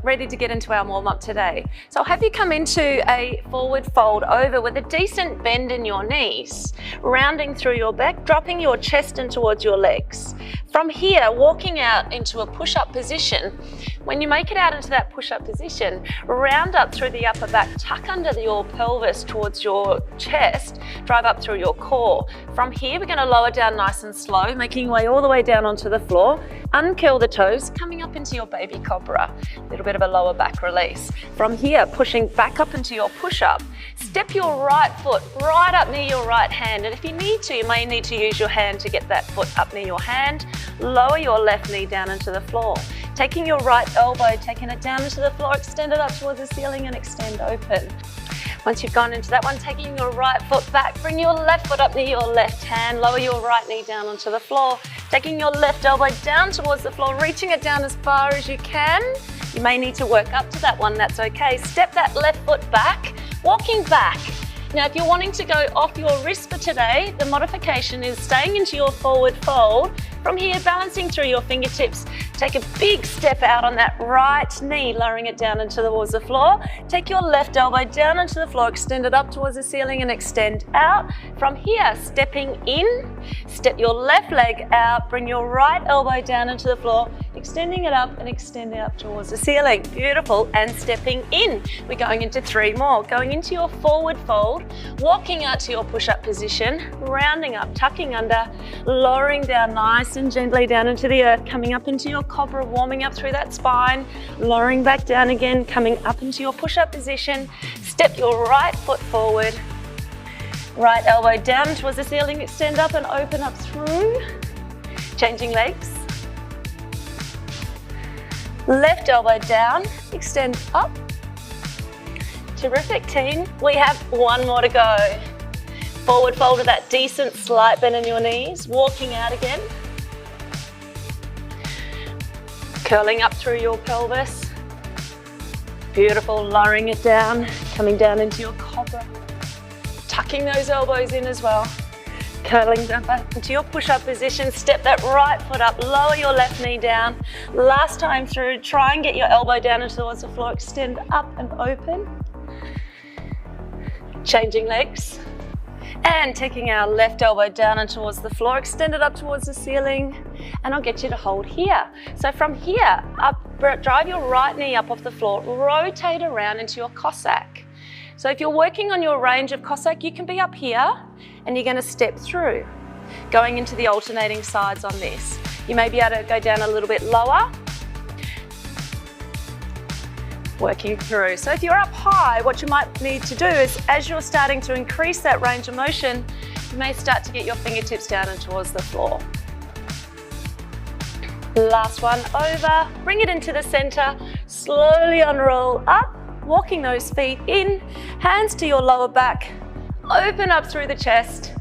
ready to get into our warm-up today. So I'll have you come into a forward fold over with a decent bend in your knees, rounding through your back, dropping your chest in towards your legs. From here, walking out into a push-up position. When you make it out into that push-up position, round up through the upper back, tuck under your pelvis towards your chest, drive up through your core. From here, we're going to lower down nice and slow, making your way all the way down onto the floor, uncurl the toes, coming up into your baby cobra, a little bit of a lower back release. From here, pushing back up into your push-up, step your right foot right up near your right hand, and if you need to, you may need to use your hand to get that foot up near your hand. Lower your left knee down into the floor. Taking your right elbow, taking it down into the floor, extend it up towards the ceiling and extend open. Once you've gone into that one, taking your right foot back, bring your left foot up near your left hand, lower your right knee down onto the floor, taking your left elbow down towards the floor, reaching it down as far as you can. You may need to work up to that one, that's okay. Step that left foot back, walking back. Now, if you're wanting to go off your wrist for today, the modification is staying into your forward fold. From here, balancing through your fingertips, take a big step out on that right knee, lowering it down into towards the floor. Take your left elbow down into the floor, extend it up towards the ceiling and extend out. From here, stepping in, step your left leg out, bring your right elbow down into the floor, extending it up and extending up towards the ceiling. Beautiful, and stepping in. We're going into 3 more. Going into your forward fold, walking out to your push-up position, rounding up, tucking under, lowering down nice and gently down into the earth, coming up into your cobra, warming up through that spine, lowering back down again, coming up into your push-up position. Step your right foot forward, right elbow down towards the ceiling, extend up and open up through. Changing legs. Left elbow down, extend up. Terrific, team. We have 1 more to go. Forward fold with that decent slight bend in your knees, walking out again. Curling up through your pelvis. Beautiful, lowering it down, coming down into your cobra. Tucking those elbows in as well. Curling up into your push-up position, step that right foot up, lower your left knee down. Last time through, try and get your elbow down into towards the floor, extend up and open. Changing legs. And taking our left elbow down and towards the floor, extend it up towards the ceiling, and I'll get you to hold here. So from here, up, drive your right knee up off the floor, rotate around into your Cossack. So if you're working on your range of Cossack, you can be up here, and you're going to step through, going into the alternating sides on this. You may be able to go down a little bit lower, working through. So if you're up high, what you might need to do is, as you're starting to increase that range of motion, you may start to get your fingertips down and towards the floor. Last one over, bring it into the center, slowly unroll up, walking those feet in, hands to your lower back, open up through the chest,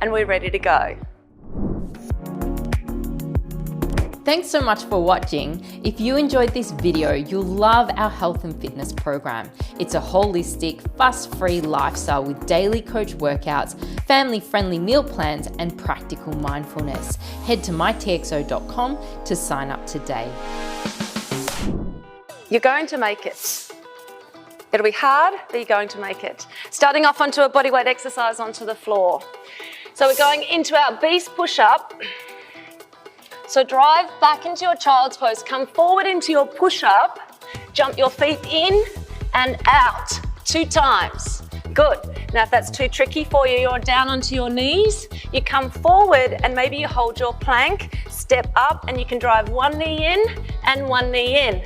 and we're ready to go. Thanks so much for watching. If you enjoyed this video, you'll love our health and fitness program. It's a holistic, fuss-free lifestyle with daily coach workouts, family-friendly meal plans, and practical mindfulness. Head to mytxo.com to sign up today. You're going to make it. It'll be hard, but you're going to make it. Starting off onto a bodyweight exercise onto the floor. So we're going into our beast push-up. So drive back into your child's pose, come forward into your push-up, jump your feet in and out 2 times. Good. Now if that's too tricky for you, you're down onto your knees, you come forward and maybe you hold your plank, step up and you can drive 1 knee in and 1 knee in.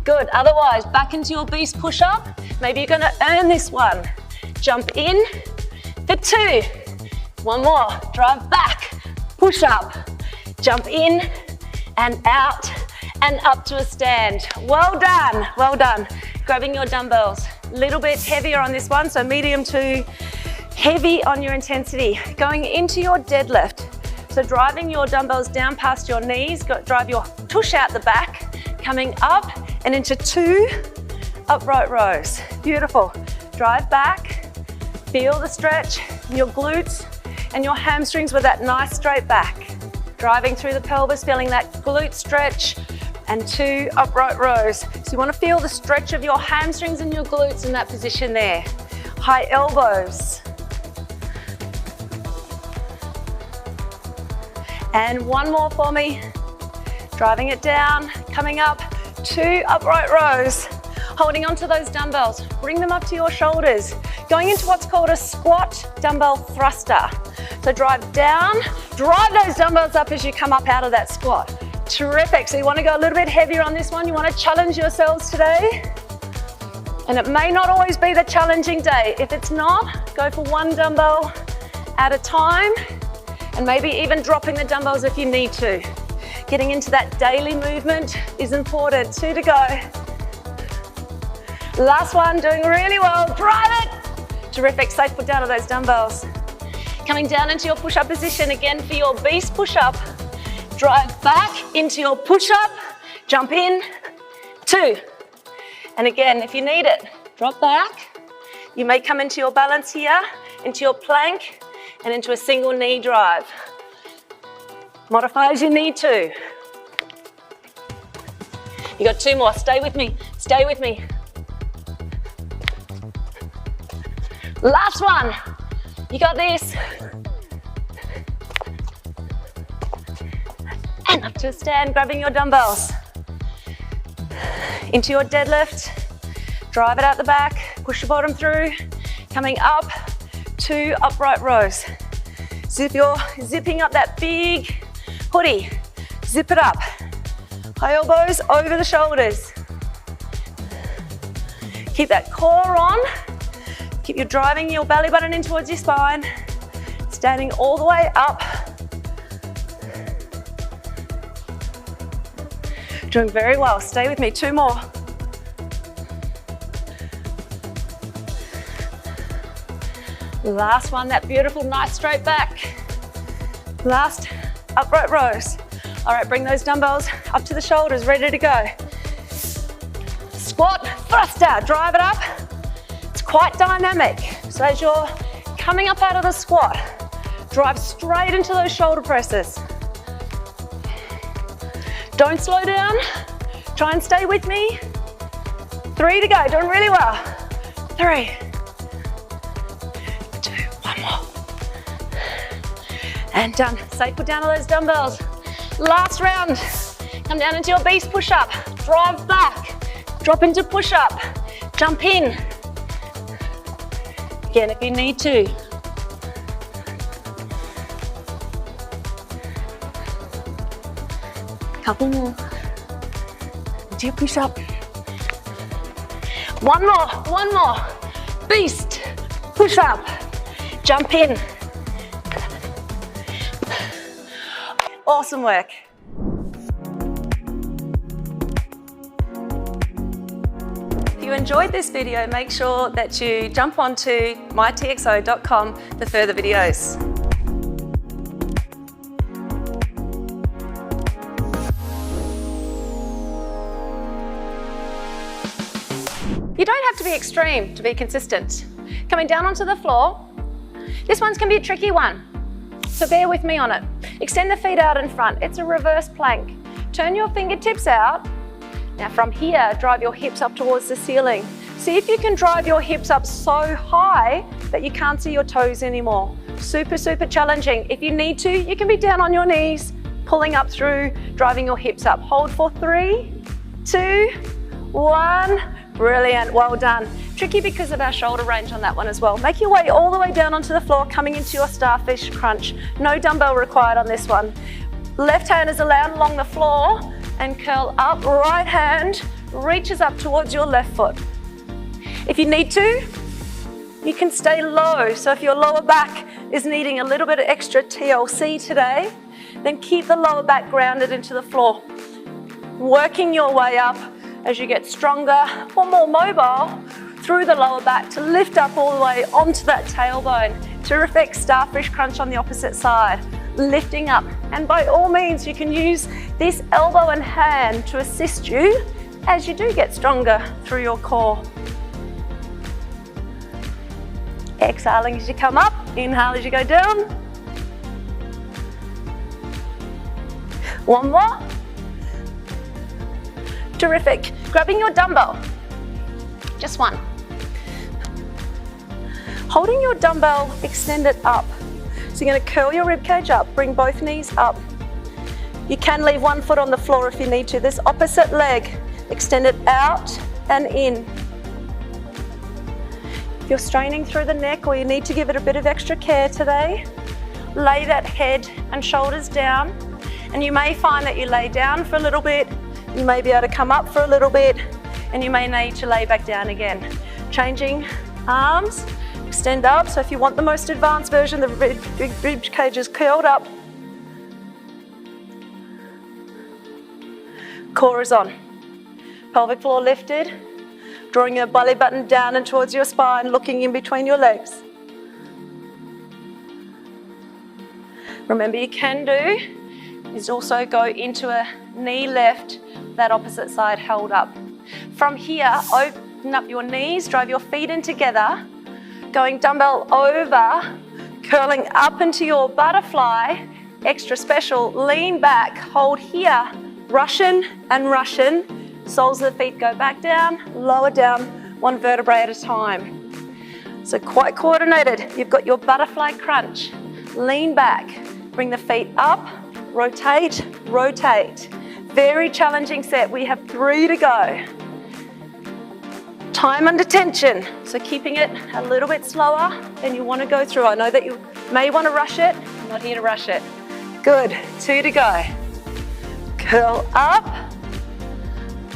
Good. Otherwise, back into your beast push-up. Maybe you're going to earn this one. Jump in for 2. 1 more. Drive back, push up. Jump in and out and up to a stand. Well done, well done. Grabbing your dumbbells, a little bit heavier on this one, so medium to heavy on your intensity. Going into your deadlift, so driving your dumbbells down past your knees, drive your tush out the back, coming up and into 2 upright rows. Beautiful. Drive back, feel the stretch in your glutes and your hamstrings with that nice straight back. Driving through the pelvis, feeling that glute stretch, and 2 upright rows. So you want to feel the stretch of your hamstrings and your glutes in that position there. High elbows. And 1 more for me. Driving it down, coming up, 2 upright rows. Holding onto those dumbbells, bring them up to your shoulders. Going into what's called a squat dumbbell thruster. So drive down, drive those dumbbells up as you come up out of that squat. Terrific, so you want to go a little bit heavier on this one. You want to challenge yourselves today. And it may not always be the challenging day. If it's not, go for 1 dumbbell at a time, and maybe even dropping the dumbbells if you need to. Getting into that daily movement is important. 2 to go. Last one, doing really well. Drive it. Terrific, safe put down of those dumbbells. Coming down into your push-up position again for your beast push-up. Drive back into your push-up, jump in, 2. And again, if you need it, drop back. You may come into your balance here, into your plank, and into a single knee drive. Modify as you need to. You got 2 more, stay with me, stay with me. Last one, you got this. And up to a stand, grabbing your dumbbells. Into your deadlift, drive it out the back, push your bottom through, coming up, 2 upright rows. So if you're zipping up that big hoodie, zip it up. High elbows over the shoulders. Keep that core on. Keep you driving your belly button in towards your spine. Standing all the way up. Doing very well. Stay with me. 2 more. Last one, that beautiful, nice straight back. Last upright rows. All right, bring those dumbbells up to the shoulders, ready to go. Squat, thruster, drive it up. It's quite dynamic. So as you're coming up out of the squat, drive straight into those shoulder presses. Don't slow down. Try and stay with me. 3 to go, doing really well. 3, 2, 1 more. And done. Safe put down all those dumbbells. Last round. Come down into your beast push-up. Drive back. Drop into push-up. Jump in. Again, if you need to. Couple more. Do your push-up. 1 more, 1 more. Beast, push-up, jump in. Awesome work. If you enjoyed this video, make sure that you jump onto mytxo.com for further videos. You don't have to be extreme to be consistent. Coming down onto the floor, this one's going to be a tricky one, so bear with me on it. Extend the feet out in front. It's a reverse plank. Turn your fingertips out. Now from here, drive your hips up towards the ceiling. See if you can drive your hips up so high that you can't see your toes anymore. Super, super challenging. If you need to, you can be down on your knees, pulling up through, driving your hips up. Hold for 3, 2, 1. Brilliant, well done. Tricky because of our shoulder range on that one as well. Make your way all the way down onto the floor, coming into your starfish crunch. No dumbbell required on this one. Left hand is allowed along the floor and curl up. Right hand reaches up towards your left foot. If you need to, you can stay low. So if your lower back is needing a little bit of extra TLC today, then keep the lower back grounded into the floor. Working your way up as you get stronger or more mobile through the lower back to lift up all the way onto that tailbone. Terrific starfish crunch on the opposite side, lifting up. And by all means, you can use this elbow and hand to assist you as you do get stronger through your core. Exhaling as you come up, inhale as you go down. 1 more. Terrific. Grabbing your dumbbell, just one. Holding your dumbbell extended up. So you're gonna curl your rib cage up, bring both knees up. You can leave one foot on the floor if you need to. This opposite leg, extend it out and in. If you're straining through the neck or you need to give it a bit of extra care today, lay that head and shoulders down. And you may find that you lay down for a little bit, you may be able to come up for a little bit, and you may need to lay back down again. Changing arms, extend up. So if you want the most advanced version, the rib cage is curled up. Core is on. Pelvic floor lifted, drawing your belly button down and towards your spine, looking in between your legs. Remember, you can do is also go into a knee left, that opposite side held up. From here, open up your knees, drive your feet in together, going dumbbell over, curling up into your butterfly, extra special, lean back, hold here, Russian and Russian, soles of the feet go back down, lower down, one vertebrae at a time. So quite coordinated. You've got your butterfly crunch, lean back, bring the feet up, rotate, rotate. Very challenging set. We have 3 to go. Time under tension, so keeping it a little bit slower than you want to go through. I know that you may want to rush it. I'm not here to rush it. Good, 2 to go. Curl up,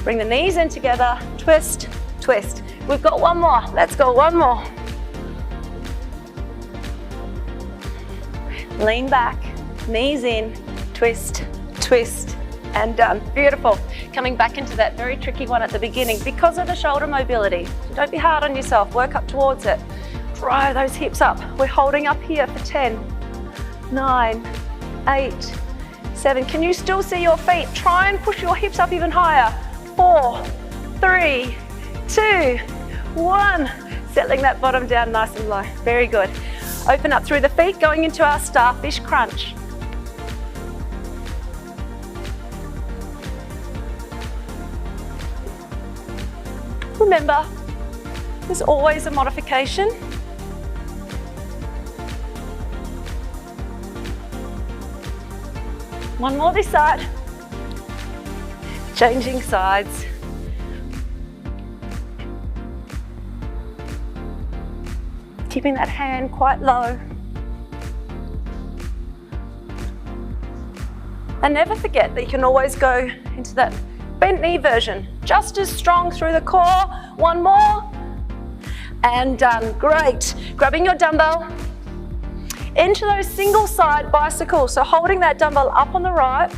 bring the knees in together, twist, twist. We've got one more, let's go, one more. Lean back, knees in, twist, twist, and done. Beautiful. Coming back into that very tricky one at the beginning because of the shoulder mobility. So don't be hard on yourself, work up towards it. Drive those hips up. We're holding up here for 10, 9, 8, 7. Can you still see your feet? Try and push your hips up even higher. 4, 3, 2, 1. Settling that bottom down nice and low. Very good. Open up through the feet, going into our starfish crunch. Remember, there's always a modification. One more this side. Changing sides. Keeping that hand quite low. And never forget that you can always go into that bent knee version. Just as strong through the core. One more. And done. Great. Grabbing your dumbbell. Into those single side bicycles. So holding that dumbbell up on the right.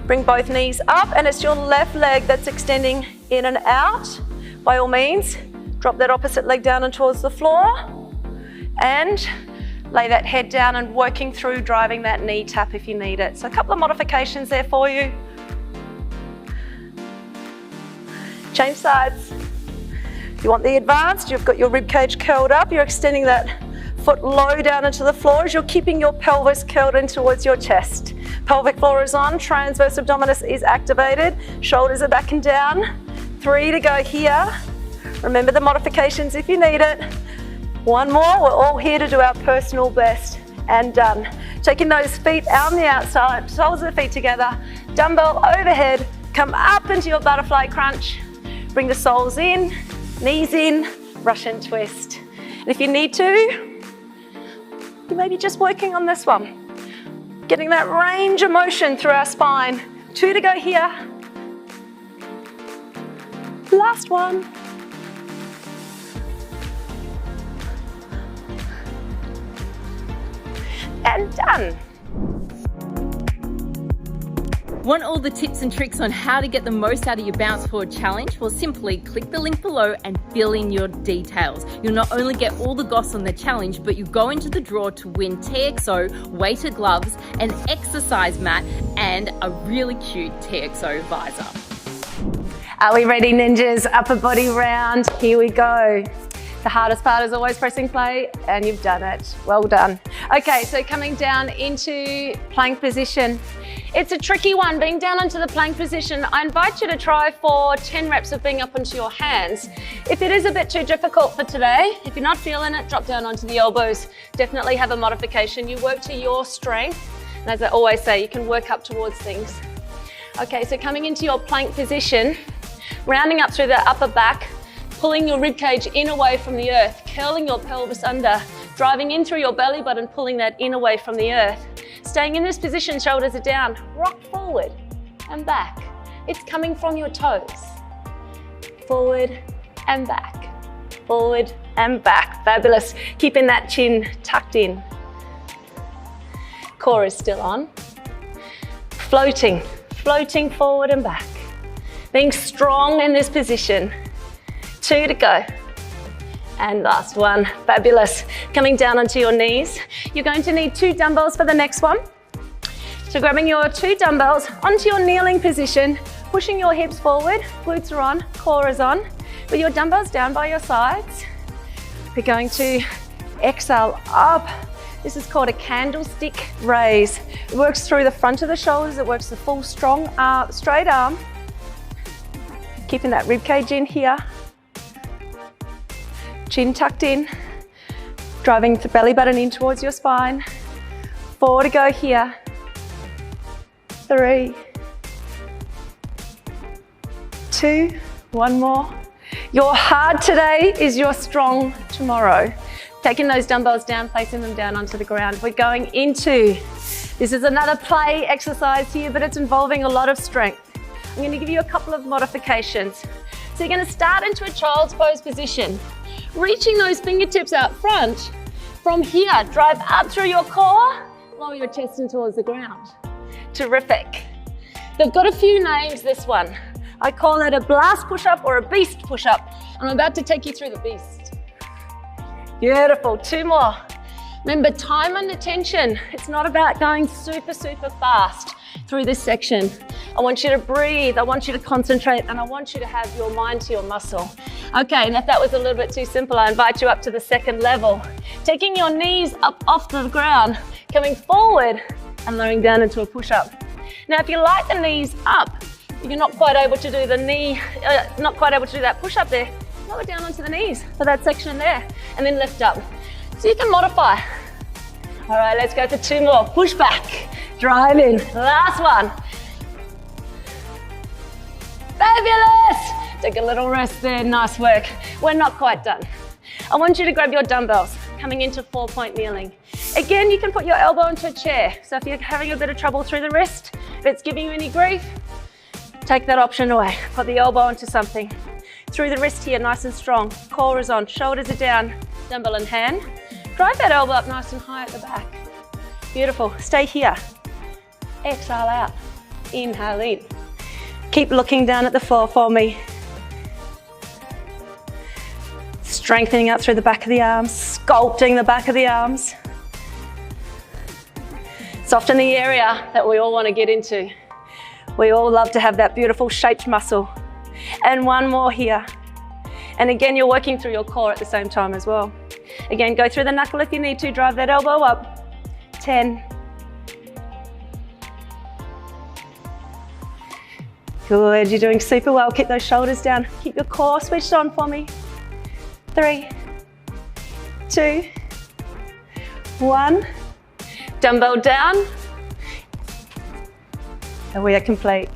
Bring both knees up, and it's your left leg that's extending in and out. By all means, drop that opposite leg down and towards the floor. And lay that head down and working through driving that knee tap if you need it. So a couple of modifications there for you. Change sides. If you want the advanced, you've got your rib cage curled up. You're extending that foot low down into the floor as you're keeping your pelvis curled in towards your chest. Pelvic floor is on, transverse abdominis is activated, shoulders are back and down. 3 to go here. Remember the modifications if you need it. One more, we're all here to do our personal best, and done. Taking those feet out on the outside, soles of the feet together, dumbbell overhead, come up into your butterfly crunch, bring the soles in, knees in, Russian twist. And if you need to, you may be just working on this one. Getting that range of motion through our spine. 2 to go here. Last one. And done. Want all the tips and tricks on how to get the most out of your Bounce Forward challenge? Well, simply click the link below and fill in your details. You'll not only get all the goss on the challenge, but you go into the draw to win TEKXO weighted gloves, an exercise mat, and a really cute TEKXO visor. Are we ready, ninjas? Upper body round. Here we go. The hardest part is always pressing play, and you've done it. Well done. Okay, so coming down into plank position. It's a tricky one, being down into the plank position. I invite you to try for 10 reps of being up onto your hands. If it is a bit too difficult for today, if you're not feeling it, drop down onto the elbows. Definitely have a modification. You work to your strength. And as I always say, you can work up towards things. Okay, so coming into your plank position, rounding up through the upper back, pulling your ribcage in away from the earth, curling your pelvis under, driving in through your belly button, pulling that in away from the earth. Staying in this position, shoulders are down, rock forward and back. It's coming from your toes. Forward and back, forward and back. Fabulous. Keeping that chin tucked in. Core is still on. Floating, floating forward and back. Being strong in this position. 2 to go. And last one, fabulous. Coming down onto your knees. You're going to need 2 dumbbells for the next one. So grabbing your 2 dumbbells onto your kneeling position, pushing your hips forward, glutes are on, core is on. With your dumbbells down by your sides, we're going to exhale up. This is called a candlestick raise. It works through the front of the shoulders, it works the full strong straight arm. Keeping that rib cage in here. Chin tucked in, driving the belly button in towards your spine. 4 to go here. 3, 2, 1 more. Your hard today is your strong tomorrow. Taking those dumbbells down, placing them down onto the ground. We're going into, this is another play exercise here, but it's involving a lot of strength. I'm going to give you a couple of modifications. So you're going to start into a child's pose position. Reaching those fingertips out front. From here, drive up through your core, lower your chest in towards the ground. Terrific. They've got a few names, this one. I call it a blast push-up or a beast push-up. I'm about to take you through the beast. Beautiful, 2 more. Remember, time and attention. It's not about going super, super fast through this section. I want you to breathe, I want you to concentrate, and I want you to have your mind to your muscle. Okay, and if that was a little bit too simple, I invite you up to the second level. Taking your knees up off the ground, coming forward and lowering down into a push-up. Now, if you like the knees up, you're not quite able to do the knee, not quite able to do that push-up there, lower down onto the knees for that section there, and then lift up. So you can modify. All right, let's go for 2 more. Push back, drive in. Last one. Fabulous! Take a little rest there, nice work. We're not quite done. I want you to grab your dumbbells, coming into 4-point kneeling. Again, you can put your elbow into a chair. So if you're having a bit of trouble through the wrist, if it's giving you any grief, take that option away. Put the elbow onto something. Through the wrist here, nice and strong. Core is on, shoulders are down, dumbbell in hand. Drive that elbow up nice and high at the back. Beautiful, stay here. Exhale out, inhale in. Keep looking down at the floor for me. Strengthening out through the back of the arms, sculpting the back of the arms. Soften the area that we all want to get into. We all love to have that beautiful shaped muscle. And 1 more here. And again, you're working through your core at the same time as well. Again, go through the knuckle if you need to, drive that elbow up. 10. Good, you're doing super well. Keep those shoulders down. Keep your core switched on for me. 3, 2, 1. Dumbbell down. And we are complete.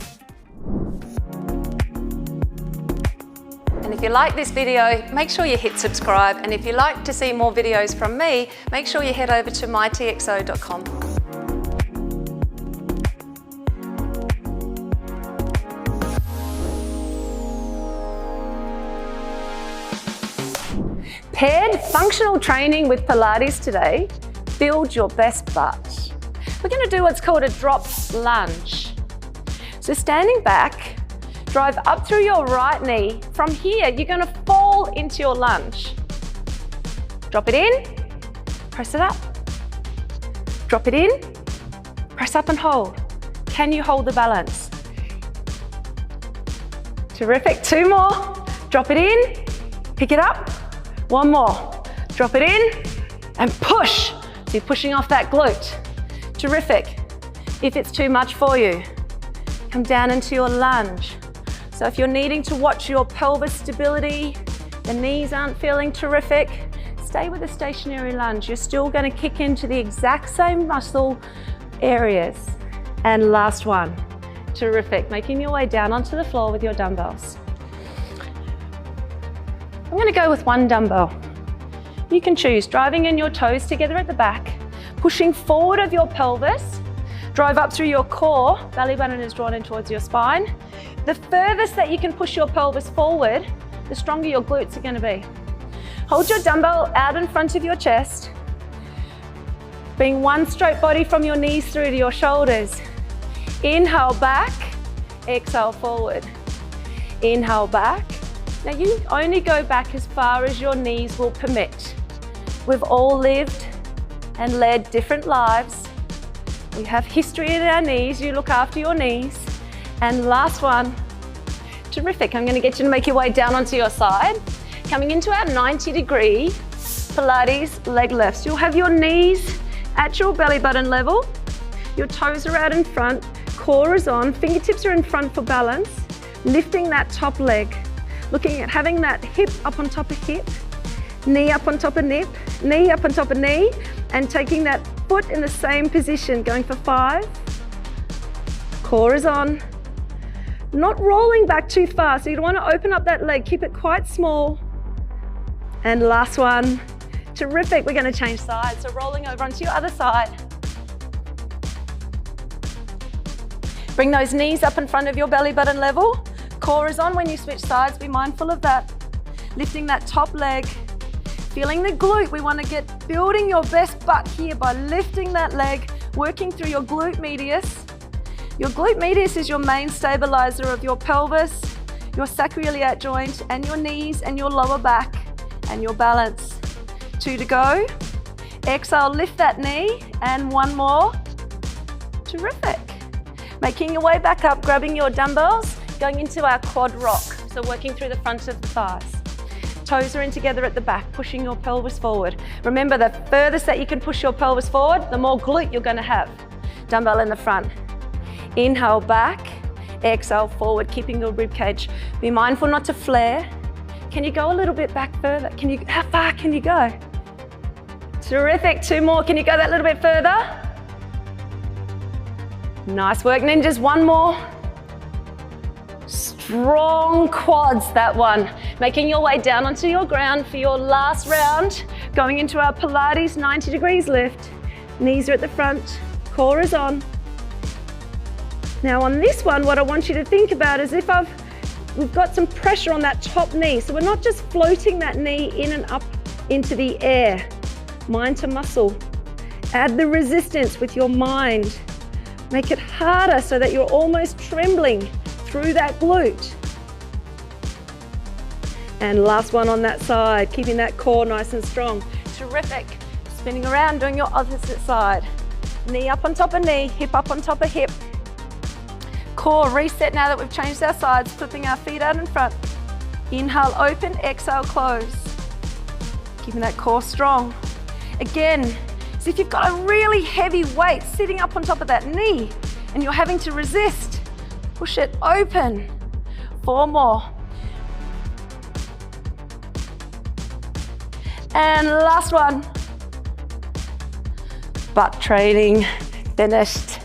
And if you like this video, make sure you hit subscribe. And if you'd like to see more videos from me, make sure you head over to mytxo.com. Paired functional training with Pilates today. Build your best butt. We're going to do what's called a drop lunge. So standing back, drive up through your right knee. From here, you're going to fall into your lunge. Drop it in, press it up. Drop it in, press up and hold. Can you hold the balance? Terrific, 2 more. Drop it in, pick it up, One more. Drop it in and push. So you're pushing off that glute. Terrific. If it's too much for you, come down into your lunge. So if you're needing to watch your pelvis stability, the knees aren't feeling terrific, stay with a stationary lunge. You're still going to kick into the exact same muscle areas. And last one. Terrific. Making your way down onto the floor with your dumbbells. I'm going to go with one dumbbell. You can choose driving in your toes together at the back, pushing forward of your pelvis, drive up through your core, belly button is drawn in towards your spine. The furthest that you can push your pelvis forward, the stronger your glutes are going to be. Hold your dumbbell out in front of your chest, bring one straight body from your knees through to your shoulders. Inhale back, exhale forward. Inhale back. Now you only go back as far as your knees will permit. We've all lived and led different lives. We have history in our knees. You look after your knees. And last one. Terrific. I'm going to get you to make your way down onto your side. Coming into our 90-degree Pilates leg lifts. You'll have your knees at your belly button level. Your toes are out in front. Core is on. Fingertips are in front for balance. Lifting that top leg. Looking at having that hip up on top of hip, knee up on top of hip, knee up on top of knee, and taking that foot in the same position, going for 5. Core is on. Not rolling back too far, so you want to open up that leg, keep it quite small. And last one. Terrific, we're going to change sides, so rolling over onto your other side. Bring those knees up in front of your belly button level. Core is on when you switch sides, be mindful of that. Lifting that top leg, feeling the glute. We want to get building your best butt here by lifting that leg, working through your glute medius. Your glute medius is your main stabilizer of your pelvis, your sacroiliac joint, and your knees and your lower back and your balance. 2 to go. Exhale, lift that knee, and one more. Terrific. Making your way back up, grabbing your dumbbells, going into our quad rock, so working through the front of the thighs. Toes are in together at the back, pushing your pelvis forward. Remember, the furthest that you can push your pelvis forward, the more glute you're going to have. Dumbbell in the front. Inhale back, exhale forward, keeping your rib cage. Be mindful not to flare. Can you go a little bit back further? How far can you go? Terrific, 2 more. Can you go that little bit further? Nice work, ninjas. 1 more. Strong quads, that one. Making your way down onto your ground for your last round. Going into our Pilates 90 degrees lift. Knees are at the front, core is on. Now on this one, what I want you to think about is we've got some pressure on that top knee. So we're not just floating that knee in and up into the air. Mind to muscle. Add the resistance with your mind. Make it harder so that you're almost trembling through that glute. And last one on that side, keeping that core nice and strong. Terrific. Spinning around, doing your opposite side. Knee up on top of knee, hip up on top of hip. Core reset now that we've changed our sides, flipping our feet out in front. Inhale, open, exhale, close. Keeping that core strong. Again, as if you've got a really heavy weight sitting up on top of that knee and you're having to resist. Push it open. 4 more. And last one. Butt training finished.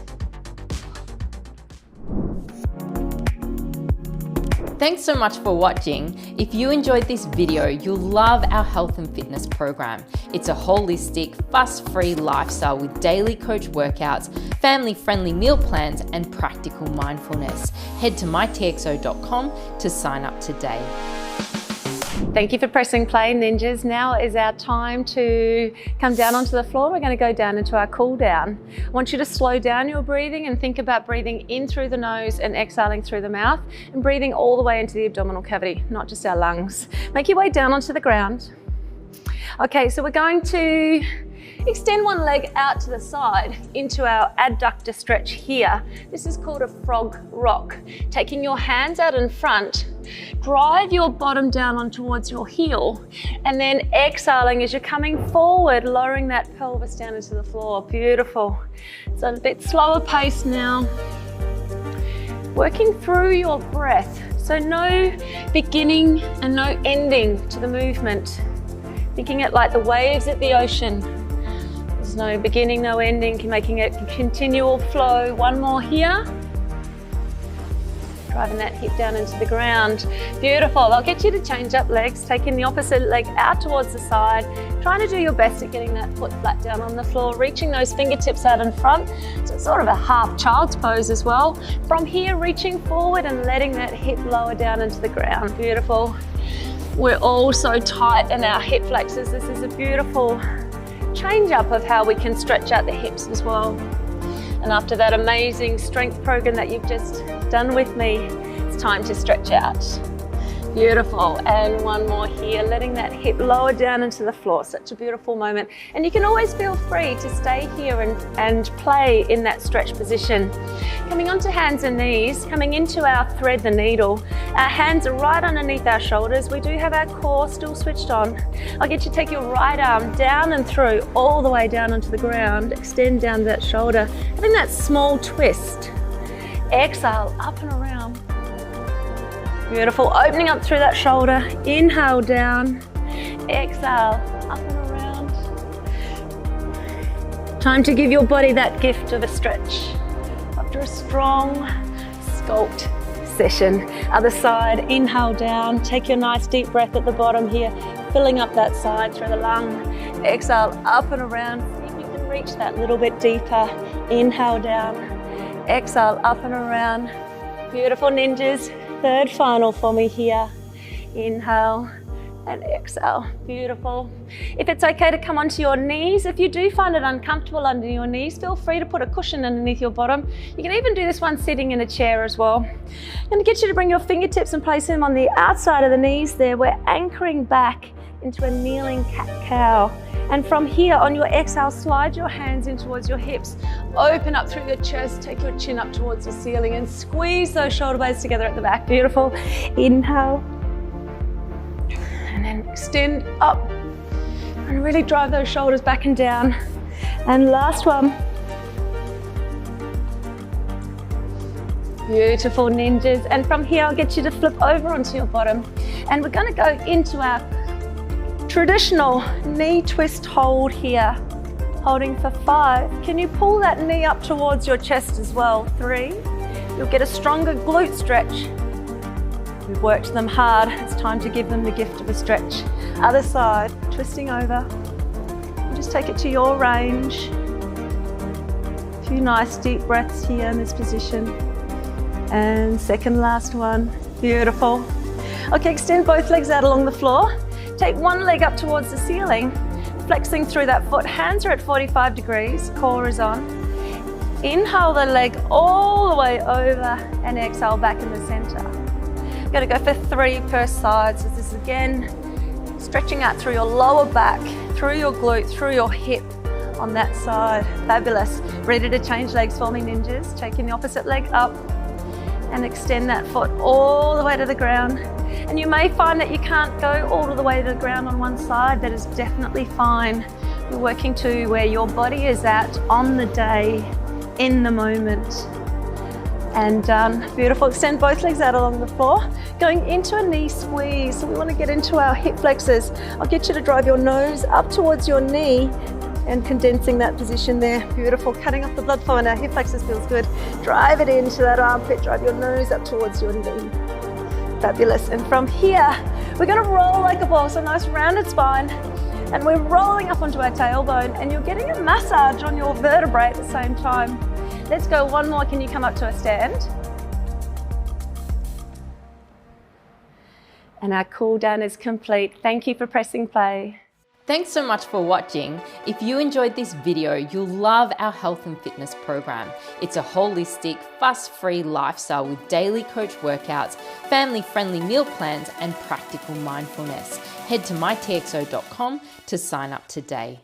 Thanks so much for watching. If you enjoyed this video, you'll love our health and fitness program. It's a holistic, fuss-free lifestyle with daily coach workouts, family-friendly meal plans, and practical mindfulness. Head to mytxo.com to sign up today. Thank you for pressing play, ninjas. Now is our time to come down onto the floor. We're going to go down into our cool down. I want you to slow down your breathing and think about breathing in through the nose and exhaling through the mouth, and breathing all the way into the abdominal cavity, not just our lungs. Make your way down onto the ground. Okay, so we're going to Extend one leg out to the side into our adductor stretch here. This is called a frog rock. Taking your hands out in front, drive your bottom down on towards your heel, and then exhaling as you're coming forward, lowering that pelvis down into the floor. Beautiful. It's a bit slower pace now. Working through your breath. So no beginning and no ending to the movement. Thinking it like the waves at the ocean. There's no beginning, no ending, making it a continual flow. One more here. Driving that hip down into the ground. Beautiful. I'll get you to change up legs, taking the opposite leg out towards the side, trying to do your best at getting that foot flat down on the floor, reaching those fingertips out in front. So it's sort of a half child's pose as well. From here, reaching forward and letting that hip lower down into the ground. Beautiful. We're all so tight in our hip flexors. This is a beautiful change up of how we can stretch out the hips as well. And after that amazing strength program that you've just done with me, it's time to stretch out. Beautiful. And one more here, letting that hip lower down into the floor. Such a beautiful moment. And you can always feel free to stay here and play in that stretch position. Coming onto hands and knees, coming into our thread the needle. Our hands are right underneath our shoulders. We do have our core still switched on. I'll get you to take your right arm down and through, all the way down onto the ground. Extend down that shoulder, having that small twist. Exhale, up and around. Beautiful, opening up through that shoulder. Inhale down, exhale, up and around. Time to give your body that gift of a stretch. After a strong sculpt session. Other side, inhale down, take your nice deep breath at the bottom here, filling up that side through the lung. Exhale, up and around. See if you can reach that little bit deeper. Inhale down, exhale, up and around. Beautiful ninjas. Third final for me here. Inhale and exhale. Beautiful. If it's okay to come onto your knees, if you do find it uncomfortable under your knees, feel free to put a cushion underneath your bottom. You can even do this one sitting in a chair as well. I'm going to get you to bring your fingertips and place them on the outside of the knees there. We're anchoring back into a kneeling cat-cow. And from here, on your exhale, slide your hands in towards your hips. Open up through your chest, take your chin up towards the ceiling and squeeze those shoulder blades together at the back. Beautiful. Inhale. And then extend up. And really drive those shoulders back and down. And last one. Beautiful ninjas. And from here, I'll get you to flip over onto your bottom. And we're going to go into our traditional knee twist hold here, holding for 5. Can you pull that knee up towards your chest as well? 3. You'll get a stronger glute stretch. We've worked them hard. It's time to give them the gift of a stretch. Other side, twisting over. And just take it to your range. A few nice deep breaths here in this position. And second last one. Beautiful. Okay, extend both legs out along the floor. Take one leg up towards the ceiling, flexing through that foot. Hands are at 45 degrees, core is on. Inhale the leg all the way over and exhale back in the center. You're going to go for 3 per side. So this is again, stretching out through your lower back, through your glute, through your hip on that side. Fabulous. Ready to change legs for me, ninjas. Taking the opposite leg up and extend that foot all the way to the ground. And you may find that you can't go all the way to the ground on one side. That is definitely fine. You're working to where your body is at on the day, in the moment. And done. Beautiful. Extend both legs out along the floor. Going into a knee squeeze. So we want to get into our hip flexors. I'll get you to drive your nose up towards your knee and condensing that position there. Beautiful. Cutting off the blood flow in our hip flexors feels good. Drive it into that armpit. Drive your nose up towards your knee. Fabulous. And from here, we're going to roll like a ball. So nice rounded spine. And we're rolling up onto our tailbone and you're getting a massage on your vertebrae at the same time. Let's go one more. Can you come up to a stand? And our cool down is complete. Thank you for pressing play. Thanks so much for watching. If you enjoyed this video, you'll love our health and fitness program. It's a holistic, fuss-free lifestyle with daily coach workouts, family-friendly meal plans, and practical mindfulness. Head to mytxo.com to sign up today.